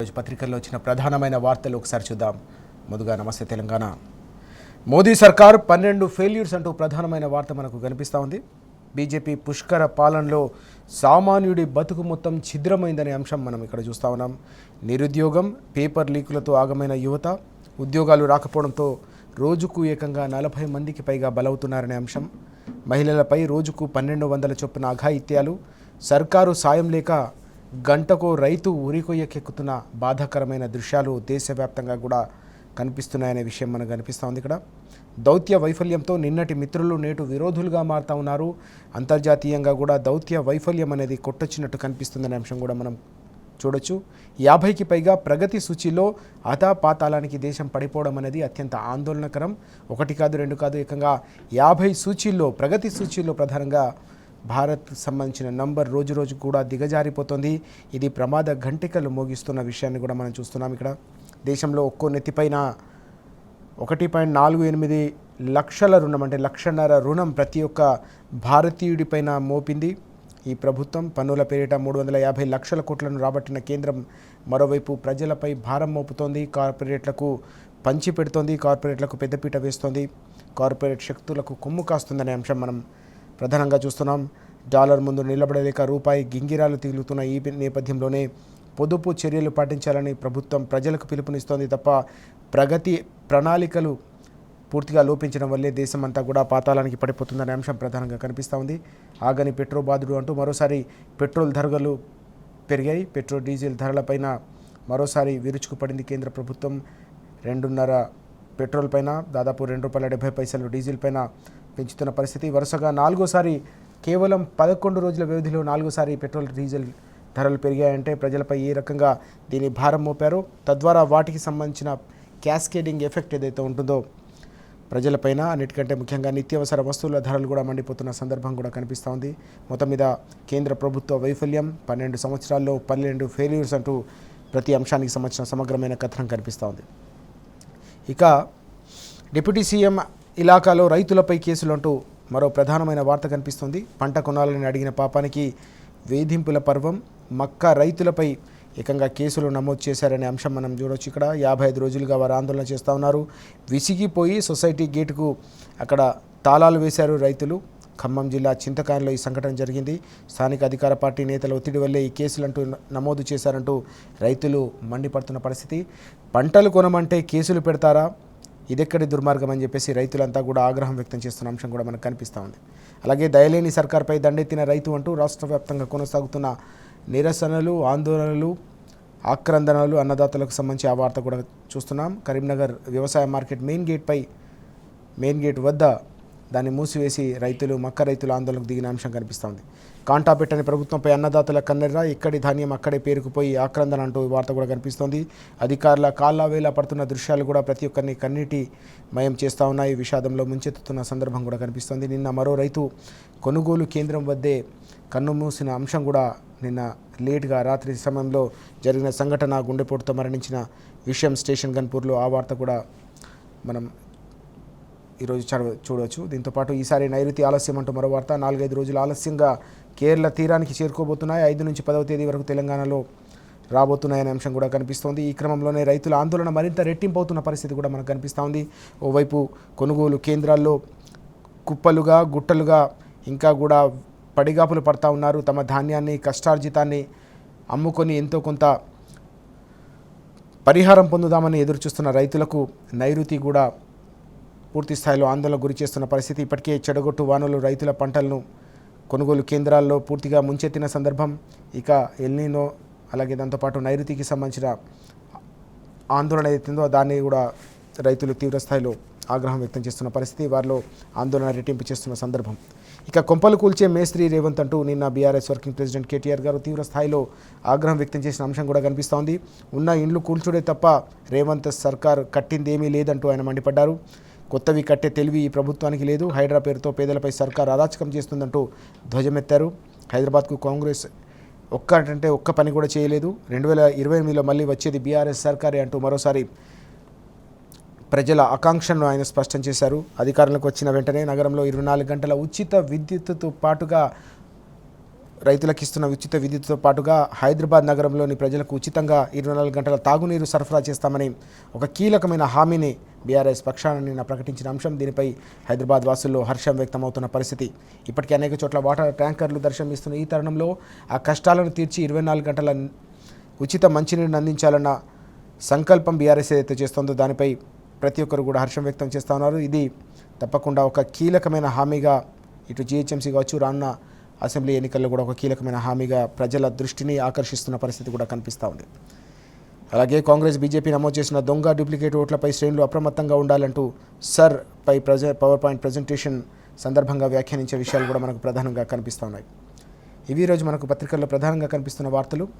రోజు పత్రికల్లో వచ్చిన ప్రధానమైన వార్తలు ఒకసారి చూద్దాం. ముందుగా నమస్తే తెలంగాణ. మోదీ సర్కార్ 12 ఫెయిల్యూర్స్ అంటూ ప్రధానమైన వార్త మనకు కనిపిస్తూ ఉంది. బీజేపీ పుష్కర పాలనలో సామాన్యుడి బతుకు మొత్తం ఛిద్రమైందనే అంశం మనం ఇక్కడ చూస్తూ ఉన్నాం. నిరుద్యోగం, పేపర్ లీకులతో ఆగమైన యువత, ఉద్యోగాలు రాకపోవడంతో రోజుకు ఏకంగా 40 మందికి పైగా బలవుతున్నారనే అంశం, మహిళలపై రోజుకు 1200 చొప్పున అఘాయిత్యాలు, సర్కారు సాయం లేక గంటకో రైతు ఉరికొయ్యకెక్కుతున్న బాధాకరమైన దృశ్యాలు దేశవ్యాప్తంగా కూడా కనిపిస్తున్నాయనే విషయం మనకు కనిపిస్తూ ఉంది. ఇక్కడ దౌత్య వైఫల్యంతో నిన్నటి మిత్రులు నేటు విరోధులుగా మారుతూ ఉన్నారు. అంతర్జాతీయంగా కూడా దౌత్య వైఫల్యం అనేది కొట్టొచ్చినట్టు కనిపిస్తుందనే అంశం కూడా మనం చూడొచ్చు. 50కి పైగా ప్రగతి సూచీలో అతాపాతాళానికి దేశం పడిపోవడం అనేది అత్యంత ఆందోళనకరం. 1 కాదు 2 కాదు, ఏకంగా 50 సూచీల్లో, ప్రగతి సూచీల్లో ప్రధానంగా భారత్ సంబంధించిన నంబర్ రోజు రోజు కూడా దిగజారిపోతుంది. ఇది ప్రమాద ఘంటికలు మోగిస్తున్న విషయాన్ని కూడా మనం చూస్తున్నాం. ఇక్కడ దేశంలో ఒక్కో నెత్తిపైన 1.48 లక్షల రుణం, అంటే 1.5 రుణం ప్రతి ఒక్క భారతీయుడిపైన మోపింది ఈ ప్రభుత్వం. పన్నుల పేరిట 350 లక్షల కోట్లను రాబట్టిన కేంద్రం మరోవైపు ప్రజలపై భారం మోపుతోంది. కార్పొరేట్లకు పంచి పెడుతోంది, కార్పొరేట్లకు పెద్దపీట వేస్తోంది, కార్పొరేట్ శక్తులకు కొమ్ము కాస్తుందనే అంశం మనం ప్రధానంగా చూస్తున్నాం. డాలర్ ముందు నిలబడలేక రూపాయి గింగిరాలు తిరుగుతున్న ఈ నేపథ్యంలోనే పొదుపు చర్యలు పాటించాలని ప్రభుత్వం ప్రజలకు పిలుపునిస్తోంది తప్ప ప్రగతి ప్రణాళికలు పూర్తిగా లోపించడం వల్లే దేశం అంతా కూడా పాతాళానికి పడిపోతుందనే అంశం ప్రధానంగా కనిపిస్తూ ఉంది. ఆగని పెట్రోల్ బాధుడు అంటూ మరోసారి పెట్రోల్ ధరలు పెరిగాయి. పెట్రోల్ డీజిల్ ధరలపైన మరోసారి విరుచుకుపడింది కేంద్ర ప్రభుత్వం. 2.5 పెట్రోల్ పైన దాదాపు ₹2.70 డీజిల్ పైన పెంచుతున్న పరిస్థితి. వరుసగా 4వసారి, కేవలం 11 రోజుల వ్యవధిలో 4వసారి పెట్రోల్ డీజిల్ ధరలు పెరిగాయంటే ప్రజలపై ఏ రకంగా దీని భారం మోపారో, తద్వారా వాటికి సంబంధించిన క్యాస్కేడింగ్ ఎఫెక్ట్ ఏదైతే ఉంటుందో ప్రజలపైన, అన్నిటికంటే ముఖ్యంగా నిత్యావసర వస్తువుల ధరలు కూడా మండిపోతున్న సందర్భం కూడా కనిపిస్తూ ఉంది. మొత్తం మీద కేంద్ర ప్రభుత్వ వైఫల్యం, 12 సంవత్సరాల్లో 12 ఫెయిల్యూర్స్ అంటూ ప్రతి అంశానికి సంబంధించిన సమగ్రమైన కథనం కనిపిస్తూ ఉంది. ఇక డిప్యూటీ సీఎం ఇలాకాలో రైతులపై కేసులు అంటూ మరో ప్రధానమైన వార్త కనిపిస్తుంది. పంట కొనాలని అడిగిన పాపానికి వేధింపుల పర్వం. మక్క రైతులపై ఏకంగా కేసులు నమోదు చేశారనే అంశం మనం చూడవచ్చు. ఇక్కడ 55 రోజులుగా వారు ఆందోళన చేస్తూ ఉన్నారు. విసిగిపోయి సొసైటీ గేటుకు అక్కడ తాళాలు వేశారు రైతులు. ఖమ్మం జిల్లా చింతకాయలో ఈ సంఘటన జరిగింది. స్థానిక అధికార పార్టీ నేతల ఒత్తిడి వల్లే ఈ కేసులంటూ నమోదు చేశారంటూ రైతులు మండిపడుతున్న పరిస్థితి. పంటలు కొనమంటే కేసులు పెడతారా, ఇదెక్కడి దుర్మార్గం అని చెప్పేసి రైతులంతా కూడా ఆగ్రహం వ్యక్తం చేస్తున్న అంశం కూడా మనకు కనిపిస్తూ ఉంది. అలాగే దయలేని సర్కార్పై దండెత్తిన రైతు అంటూ రాష్ట్ర వ్యాప్తంగా కొనసాగుతున్న నిరసనలు, ఆందోళనలు, ఆక్రందనలు, అన్నదాతలకు సంబంధించి ఆ వార్త కూడా చూస్తున్నాం. కరీంనగర్ వ్యవసాయ మార్కెట్ మెయిన్ గేట్ వద్ద దాన్ని మూసివేసి మక్క రైతులు ఆందోళనకు దిగిన అంశం కనిపిస్తూ ఉంది. కాంటా పెట్టని ప్రభుత్వంపై అన్నదాతల కన్నెర్ర, ఎక్కడి ధాన్యం అక్కడే పేరుకుపోయి ఆక్రందన అంటూ ఈ వార్త కూడా కనిపిస్తోంది. అధికారుల కాళ్ళవేలా పడుతున్న దృశ్యాలు కూడా ప్రతి ఒక్కరిని కన్నీటి మయం చేస్తూ ఉన్నాయి. విషాదంలో ముంచెత్తుతున్న సందర్భం కూడా కనిపిస్తోంది. నిన్న మరో రైతు కొనుగోలు కేంద్రం వద్దే కన్ను మూసిన అంశం కూడా, నిన్న లేట్గా రాత్రి సమయంలో జరిగిన సంఘటన, గుండెపోటుతో మరణించిన విషయం స్టేషన్ గన్పూర్లో, ఆ వార్త కూడా మనం ఈరోజు చూడవచ్చు. దీంతోపాటు ఈసారి నైరుతి ఆలస్యం అంటూ మరో వార్త. 4-5 రోజులు ఆలస్యంగా కేరళ తీరానికి చేరుకోబోతున్నాయి. 5 నుంచి 10వ తేదీ వరకు తెలంగాణలో రాబోతున్నాయనే అంశం కూడా కనిపిస్తోంది. ఈ క్రమంలోనే రైతుల ఆందోళన మరింత రెట్టింపవుతున్న పరిస్థితి కూడా మనకు కనిపిస్తూ ఉంది. ఓవైపు కొనుగోలు కేంద్రాల్లో కుప్పలుగా, గుట్టలుగా ఇంకా కూడా పడిగాపులు పడతా ఉన్నారు. తమ ధాన్యాన్ని, కష్టార్జితాన్ని అమ్ముకొని ఎంతో కొంత పరిహారం పొందుదామని ఎదురుచూస్తున్న రైతులకు నైరుతి కూడా పూర్తి స్థాయిలో ఆందోళన గురి చేస్తున్న పరిస్థితి. ఇప్పటికే చెడగొట్టు వానలు రైతుల పంటలను కొనుగోలు కేంద్రాల్లో పూర్తిగా ముంచెత్తిన సందర్భం. ఇక ఎల్నినో, అలాగే దాంతోపాటు నైరుతికి సంబంధించిన ఆందోళన ఏదైతుందో దాన్ని కూడా రైతులు తీవ్రస్థాయిలో ఆగ్రహం వ్యక్తం చేస్తున్న పరిస్థితి, వారిలో ఆందోళన రెట్టింపు చేస్తున్న సందర్భం. ఇక కొంపలు కూల్చే మేస్త్రి రేవంత్ అంటూ నిన్న బీఆర్ఎస్ వర్కింగ్ ప్రెసిడెంట్ కేటీఆర్ గారు తీవ్ర స్థాయిలో ఆగ్రహం వ్యక్తం చేసిన అంశం కూడా కనిపిస్తోంది. ఉన్న ఇండ్లు కూల్చుడే తప్ప రేవంత్ సర్కార్ కట్టిందేమీ లేదంటూ ఆయన మండిపడ్డారు. కొత్తవి కట్టే తెలివి ఈ ప్రభుత్వానికి లేదు. హైడ్రా పేరుతో పేదలపై సర్కార్ అరాచకం చేస్తుందంటూ ధ్వజమెత్తారు. హైదరాబాద్కు కాంగ్రెస్ ఒక్క పని కూడా చేయలేదు. 2028లో మళ్ళీ వచ్చేది బీఆర్ఎస్ సర్కారే అంటూ మరోసారి ప్రజల ఆకాంక్షను ఆయన స్పష్టం చేశారు. అధికారంలోకి వచ్చిన వెంటనే నగరంలో 24 గంటల ఉచిత విద్యుత్తుతో పాటుగా రైతులకు ఇస్తున్న ఉచిత విద్యుత్తో పాటుగా హైదరాబాద్ నగరంలోని ప్రజలకు ఉచితంగా 24 గంటల తాగునీరు సరఫరా చేస్తామని ఒక కీలకమైన హామీని బీఆర్ఎస్ పక్షాన నిన్న ప్రకటించిన అంశం. దీనిపై హైదరాబాద్ వాసుల్లో హర్షం వ్యక్తమవుతున్న పరిస్థితి. ఇప్పటికే అనేక చోట్ల వాటర్ ట్యాంకర్లు దర్శనమిస్తున్న ఈ తరుణంలో ఆ కష్టాలను తీర్చి 24 గంటల ఉచిత మంచినీరుని అందించాలన్న సంకల్పం బీఆర్ఎస్ ఏదైతే చేస్తుందో దానిపై ప్రతి ఒక్కరు కూడా హర్షం వ్యక్తం చేస్తూ ఉన్నారు. ఇది తప్పకుండా ఒక కీలకమైన హామీగా ఇటు జీహెచ్ఎంసీ కావచ్చు, రానున్న అసెంబ్లీ ఎన్నికల్లో కూడా ఒక కీలకమైన హామీగా ప్రజల దృష్టిని ఆకర్షిస్తున్న పరిస్థితి కూడా కనిపిస్తూ ఉంది. అలాగే కాంగ్రెస్ బీజేపీ నమోదు చేసిన దొంగ డూప్లికేట్ ఓట్లపై శ్రేణులు అప్రమత్తంగా ఉండాలంటూ సర్ పై పవర్ పాయింట్ ప్రజెంటేషన్ సందర్భంగా వ్యాఖ్యానించే విషయాలు కూడా మనకు ప్రధానంగా కనిపిస్తూ ఉన్నాయి. ఇవి ఈరోజు మనకు పత్రికల్లో ప్రధానంగా కనిపిస్తున్న వార్తలు.